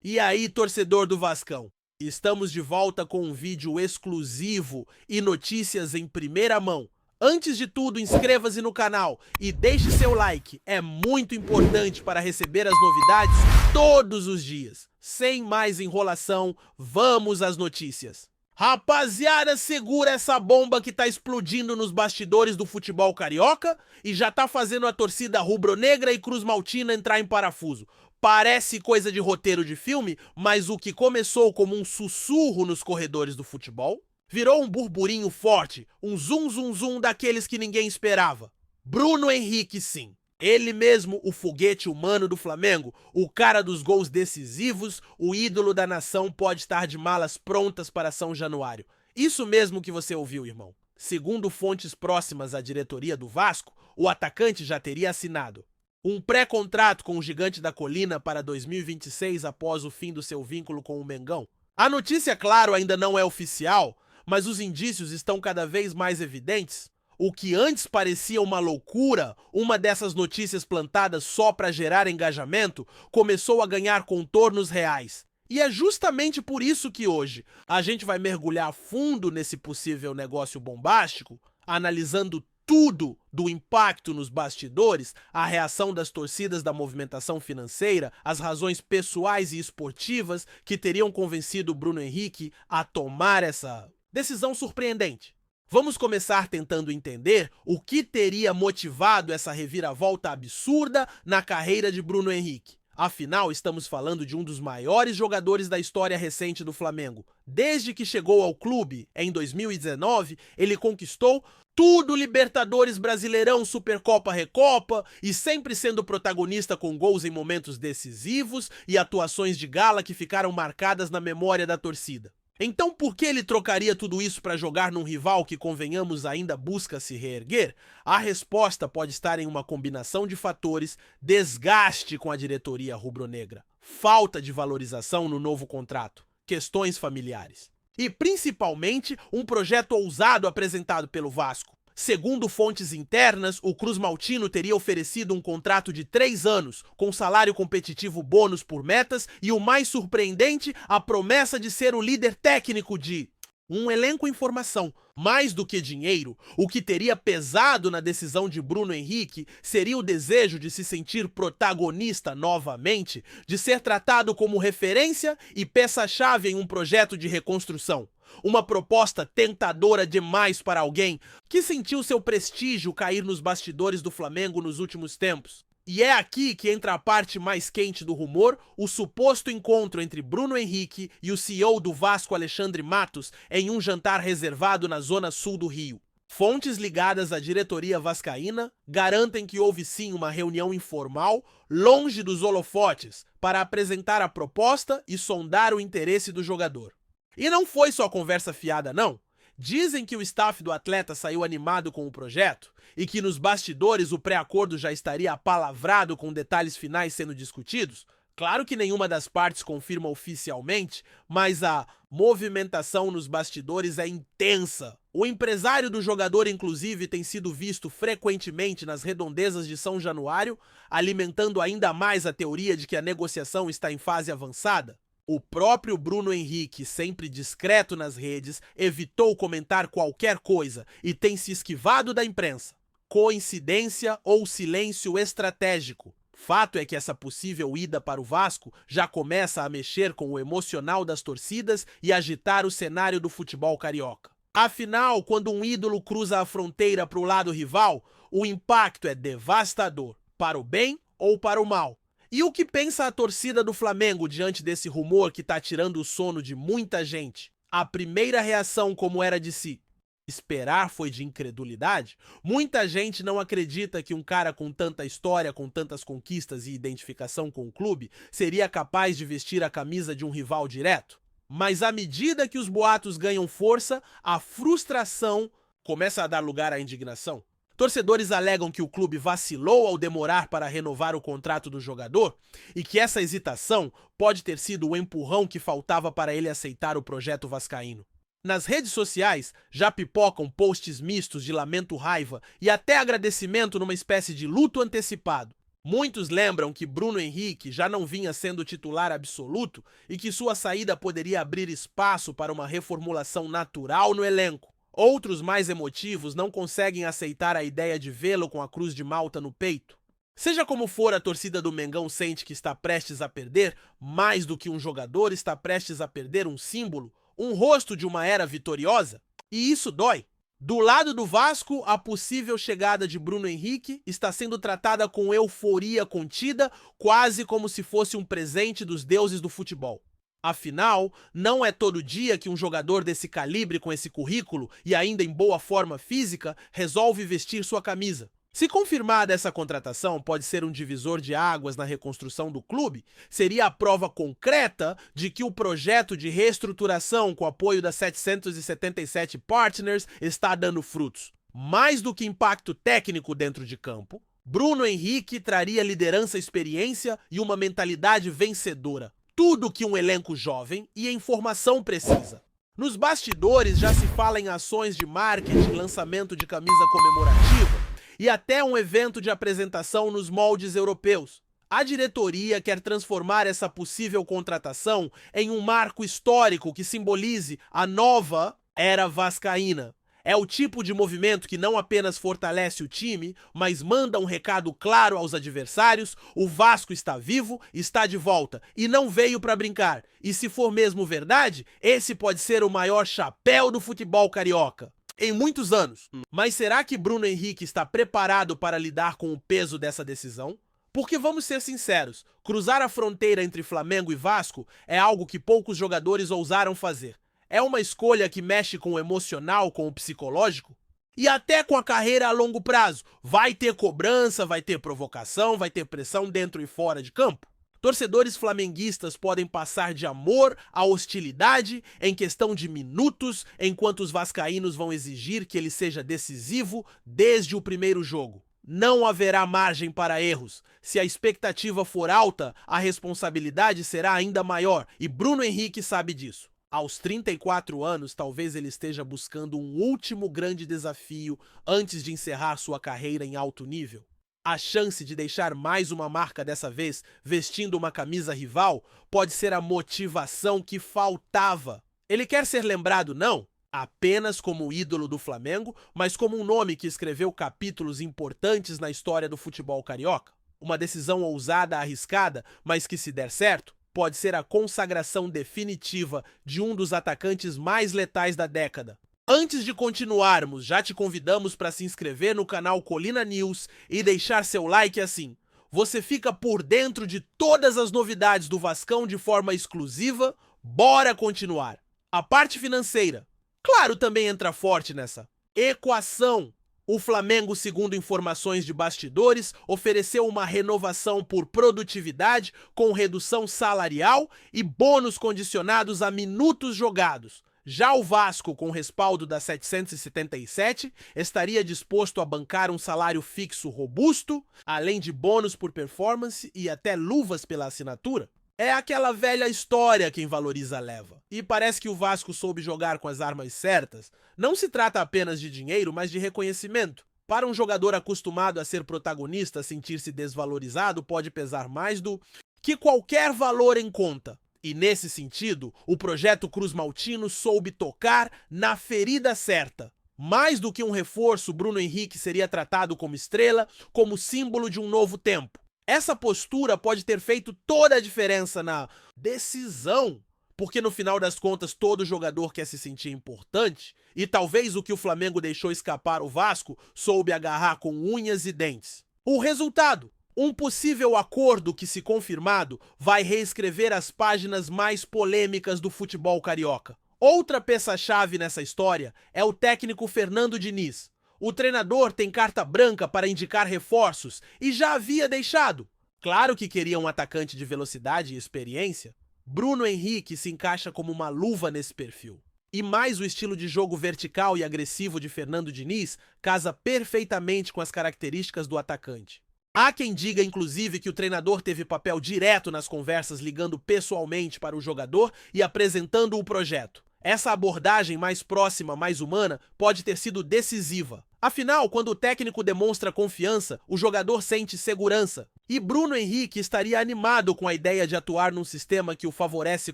E aí, torcedor do Vascão? Estamos de volta com um vídeo exclusivo e notícias em primeira mão. Antes de tudo, inscreva-se no canal e deixe seu like. É muito importante para receber as novidades todos os dias. Sem mais enrolação, vamos às notícias. Rapaziada, segura essa bomba que tá explodindo nos bastidores do futebol carioca e já tá fazendo a torcida rubro-negra e Cruz Maltina entrar em parafuso. Parece coisa de roteiro de filme, mas o que começou como um sussurro nos corredores do futebol virou um burburinho forte, um zum zum zum daqueles que ninguém esperava. Bruno Henrique, sim. Ele mesmo, o foguete humano do Flamengo, o cara dos gols decisivos, o ídolo da nação, pode estar de malas prontas para São Januário. Isso mesmo que você ouviu, irmão. Segundo fontes próximas à diretoria do Vasco, o atacante já teria assinado um pré-contrato com o Gigante da Colina para 2026 após o fim do seu vínculo com o Mengão. A notícia, claro, ainda não é oficial, mas os indícios estão cada vez mais evidentes. O que antes parecia uma loucura, uma dessas notícias plantadas só para gerar engajamento, começou a ganhar contornos reais. E é justamente por isso que hoje a gente vai mergulhar a fundo nesse possível negócio bombástico, analisando tudo do impacto nos bastidores, a reação das torcidas da movimentação financeira, as razões pessoais e esportivas que teriam convencido o Bruno Henrique a tomar essa decisão surpreendente. Vamos começar tentando entender o que teria motivado essa reviravolta absurda na carreira de Bruno Henrique. Afinal, estamos falando de um dos maiores jogadores da história recente do Flamengo. Desde que chegou ao clube, em 2019, ele conquistou tudo: Libertadores, Brasileirão, Supercopa, Recopa, e sempre sendo protagonista com gols em momentos decisivos e atuações de gala que ficaram marcadas na memória da torcida. Então por que ele trocaria tudo isso para jogar num rival que, convenhamos, ainda busca se reerguer? A resposta pode estar em uma combinação de fatores: desgaste com a diretoria rubro-negra, falta de valorização no novo contrato, questões familiares e, principalmente, um projeto ousado apresentado pelo Vasco. Segundo fontes internas, o Cruz Maltino teria oferecido um contrato de 3 anos, com salário competitivo, bônus por metas e, o mais surpreendente, a promessa de ser o líder técnico de um elenco em formação. Mais do que dinheiro, o que teria pesado na decisão de Bruno Henrique seria o desejo de se sentir protagonista novamente, de ser tratado como referência e peça-chave em um projeto de reconstrução. Uma proposta tentadora demais para alguém que sentiu seu prestígio cair nos bastidores do Flamengo nos últimos tempos. E é aqui que entra a parte mais quente do rumor: o suposto encontro entre Bruno Henrique e o CEO do Vasco, Alexandre Matos, em um jantar reservado na zona sul do Rio. Fontes ligadas à diretoria vascaína garantem que houve sim uma reunião informal, longe dos holofotes, para apresentar a proposta e sondar o interesse do jogador. E não foi só conversa fiada, não. Dizem que o staff do atleta saiu animado com o projeto e que nos bastidores o pré-acordo já estaria apalavrado, com detalhes finais sendo discutidos. Claro que nenhuma das partes confirma oficialmente, mas a movimentação nos bastidores é intensa. O empresário do jogador, inclusive, tem sido visto frequentemente nas redondezas de São Januário, alimentando ainda mais a teoria de que a negociação está em fase avançada. O próprio Bruno Henrique, sempre discreto nas redes, evitou comentar qualquer coisa e tem se esquivado da imprensa. Coincidência ou silêncio estratégico? Fato é que essa possível ida para o Vasco já começa a mexer com o emocional das torcidas e agitar o cenário do futebol carioca. Afinal, quando um ídolo cruza a fronteira para o lado rival, o impacto é devastador, para o bem ou para o mal. E o que pensa a torcida do Flamengo diante desse rumor que tá tirando o sono de muita gente? A primeira reação, como era de se esperar, foi de incredulidade. Muita gente não acredita que um cara com tanta história, com tantas conquistas e identificação com o clube, seria capaz de vestir a camisa de um rival direto. Mas à medida que os boatos ganham força, a frustração começa a dar lugar à indignação. Torcedores alegam que o clube vacilou ao demorar para renovar o contrato do jogador e que essa hesitação pode ter sido o empurrão que faltava para ele aceitar o projeto vascaíno. Nas redes sociais já pipocam posts mistos de lamento, raiva e até agradecimento numa espécie de luto antecipado. Muitos lembram que Bruno Henrique já não vinha sendo titular absoluto e que sua saída poderia abrir espaço para uma reformulação natural no elenco. Outros, mais emotivos, não conseguem aceitar a ideia de vê-lo com a Cruz de Malta no peito. Seja como for, a torcida do Mengão sente que está prestes a perder, mais do que um jogador, está prestes a perder um símbolo, um rosto de uma era vitoriosa. E isso dói. Do lado do Vasco, a possível chegada de Bruno Henrique está sendo tratada com euforia contida, quase como se fosse um presente dos deuses do futebol. Afinal, não é todo dia que um jogador desse calibre, com esse currículo e ainda em boa forma física, resolve vestir sua camisa. Se confirmada essa contratação pode ser um divisor de águas na reconstrução do clube, seria a prova concreta de que o projeto de reestruturação com apoio das 777 Partners está dando frutos. Mais do que impacto técnico dentro de campo, Bruno Henrique traria liderança, experiência e uma mentalidade vencedora. Tudo que um elenco jovem e em formação precisa. Nos bastidores já se fala em ações de marketing, lançamento de camisa comemorativa e até um evento de apresentação nos moldes europeus. A diretoria quer transformar essa possível contratação em um marco histórico que simbolize a nova era vascaína. É o tipo de movimento que não apenas fortalece o time, mas manda um recado claro aos adversários: o Vasco está vivo, está de volta e não veio para brincar. E se for mesmo verdade, esse pode ser o maior chapéu do futebol carioca em muitos anos. Mas será que Bruno Henrique está preparado para lidar com o peso dessa decisão? Porque vamos ser sinceros, cruzar a fronteira entre Flamengo e Vasco é algo que poucos jogadores ousaram fazer. É uma escolha que mexe com o emocional, com o psicológico e até com a carreira a longo prazo. Vai ter cobrança, vai ter provocação, vai ter pressão dentro e fora de campo. Torcedores flamenguistas podem passar de amor a hostilidade em questão de minutos, enquanto os vascaínos vão exigir que ele seja decisivo desde o primeiro jogo. Não haverá margem para erros. Se a expectativa for alta, a responsabilidade será ainda maior e Bruno Henrique sabe disso. Aos 34 anos, talvez ele esteja buscando um último grande desafio antes de encerrar sua carreira em alto nível. A chance de deixar mais uma marca dessa vez, vestindo uma camisa rival, pode ser a motivação que faltava. Ele quer ser lembrado não apenas como o ídolo do Flamengo, mas como um nome que escreveu capítulos importantes na história do futebol carioca. Uma decisão ousada, arriscada, mas que, se der certo, pode ser a consagração definitiva de um dos atacantes mais letais da década. Antes de continuarmos, já te convidamos para se inscrever no canal Colina News e deixar seu like assim. Você fica por dentro de todas as novidades do Vascão de forma exclusiva. Bora continuar! A parte financeira, claro, também entra forte nessa equação. O Flamengo, segundo informações de bastidores, ofereceu uma renovação por produtividade com redução salarial e bônus condicionados a minutos jogados. Já o Vasco, com respaldo da 777, estaria disposto a bancar um salário fixo robusto, além de bônus por performance e até luvas pela assinatura. É aquela velha história, quem valoriza leva. E parece que o Vasco soube jogar com as armas certas. Não se trata apenas de dinheiro, mas de reconhecimento. Para um jogador acostumado a ser protagonista, sentir-se desvalorizado pode pesar mais do que qualquer valor em conta. E nesse sentido, o projeto Cruz Maltino soube tocar na ferida certa. Mais do que um reforço, Bruno Henrique seria tratado como estrela, como símbolo de um novo tempo. Essa postura pode ter feito toda a diferença na decisão, porque no final das contas todo jogador quer se sentir importante e talvez o que o Flamengo deixou escapar o Vasco soube agarrar com unhas e dentes. O resultado? Um possível acordo que, se confirmado, vai reescrever as páginas mais polêmicas do futebol carioca. Outra peça-chave nessa história é o técnico Fernando Diniz. O treinador tem carta branca para indicar reforços e já havia deixado. Claro que queria um atacante de velocidade e experiência. Bruno Henrique se encaixa como uma luva nesse perfil. E mais o estilo de jogo vertical e agressivo de Fernando Diniz casa perfeitamente com as características do atacante. Há quem diga, inclusive, que o treinador teve papel direto nas conversas, ligando pessoalmente para o jogador e apresentando o projeto. Essa abordagem mais próxima, mais humana, pode ter sido decisiva. Afinal, quando o técnico demonstra confiança, o jogador sente segurança. E Bruno Henrique estaria animado com a ideia de atuar num sistema que o favorece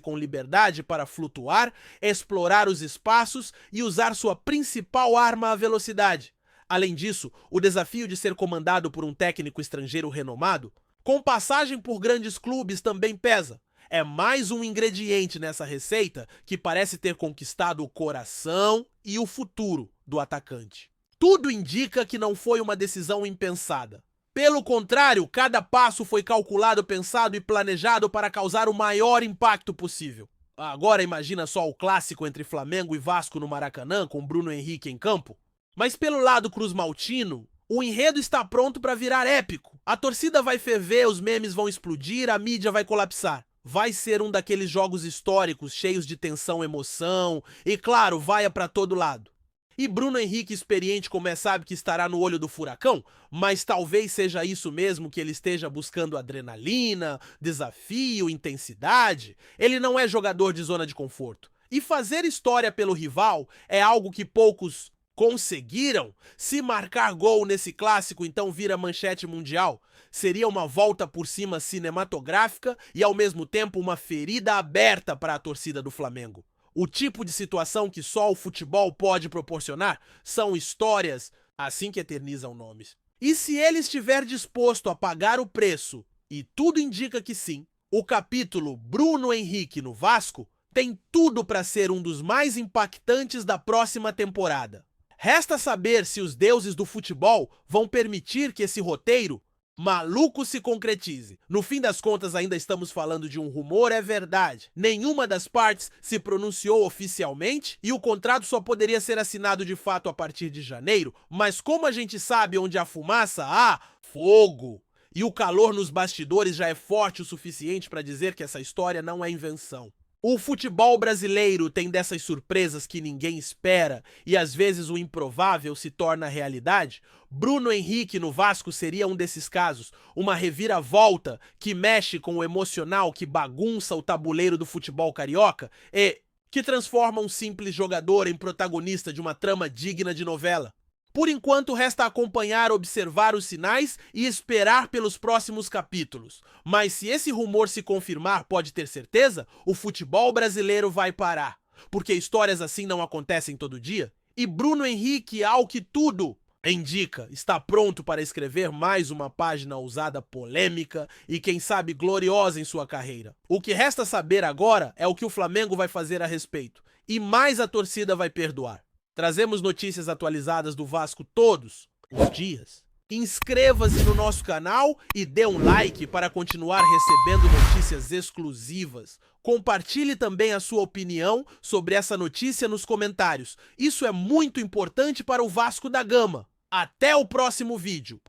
com liberdade para flutuar, explorar os espaços e usar sua principal arma, a velocidade. Além disso, o desafio de ser comandado por um técnico estrangeiro renomado, com passagem por grandes clubes, também pesa. É mais um ingrediente nessa receita que parece ter conquistado o coração e o futuro do atacante. Tudo indica que não foi uma decisão impensada. Pelo contrário, cada passo foi calculado, pensado e planejado para causar o maior impacto possível. Agora imagina só o clássico entre Flamengo e Vasco no Maracanã, com Bruno Henrique em campo. Mas pelo lado cruzmaltino, o enredo está pronto para virar épico. A torcida vai ferver, os memes vão explodir, a mídia vai colapsar. Vai ser um daqueles jogos históricos, cheios de tensão, emoção e, claro, vaia para todo lado. E Bruno Henrique, experiente como sabe que estará no olho do furacão, mas talvez seja isso mesmo que ele esteja buscando: adrenalina, desafio, intensidade. Ele não é jogador de zona de conforto. E fazer história pelo rival é algo que poucos conseguiram. Se marcar gol nesse clássico, então vira manchete mundial. Seria uma volta por cima cinematográfica e, ao mesmo tempo, uma ferida aberta para a torcida do Flamengo. O tipo de situação que só o futebol pode proporcionar são histórias assim que eternizam nomes. E se ele estiver disposto a pagar o preço, e tudo indica que sim, o capítulo Bruno Henrique no Vasco tem tudo para ser um dos mais impactantes da próxima temporada. Resta saber se os deuses do futebol vão permitir que esse roteiro maluco se concretize. No fim das contas, ainda estamos falando de um rumor, é verdade. Nenhuma das partes se pronunciou oficialmente e o contrato só poderia ser assinado de fato a partir de janeiro, mas como a gente sabe onde há fumaça, há fogo. E o calor nos bastidores já é forte o suficiente para dizer que essa história não é invenção. O futebol brasileiro tem dessas surpresas que ninguém espera e às vezes o improvável se torna realidade. Bruno Henrique no Vasco seria um desses casos, uma reviravolta que mexe com o emocional, que bagunça o tabuleiro do futebol carioca e que transforma um simples jogador em protagonista de uma trama digna de novela. Por enquanto, resta acompanhar, observar os sinais e esperar pelos próximos capítulos. Mas se esse rumor se confirmar, pode ter certeza, o futebol brasileiro vai parar. Porque histórias assim não acontecem todo dia. E Bruno Henrique, ao que tudo indica, está pronto para escrever mais uma página ousada, polêmica e, quem sabe, gloriosa em sua carreira. O que resta saber agora é o que o Flamengo vai fazer a respeito. E mais a torcida vai perdoar. Trazemos notícias atualizadas do Vasco todos os dias. Inscreva-se no nosso canal e dê um like para continuar recebendo notícias exclusivas. Compartilhe também a sua opinião sobre essa notícia nos comentários. Isso é muito importante para o Vasco da Gama. Até o próximo vídeo.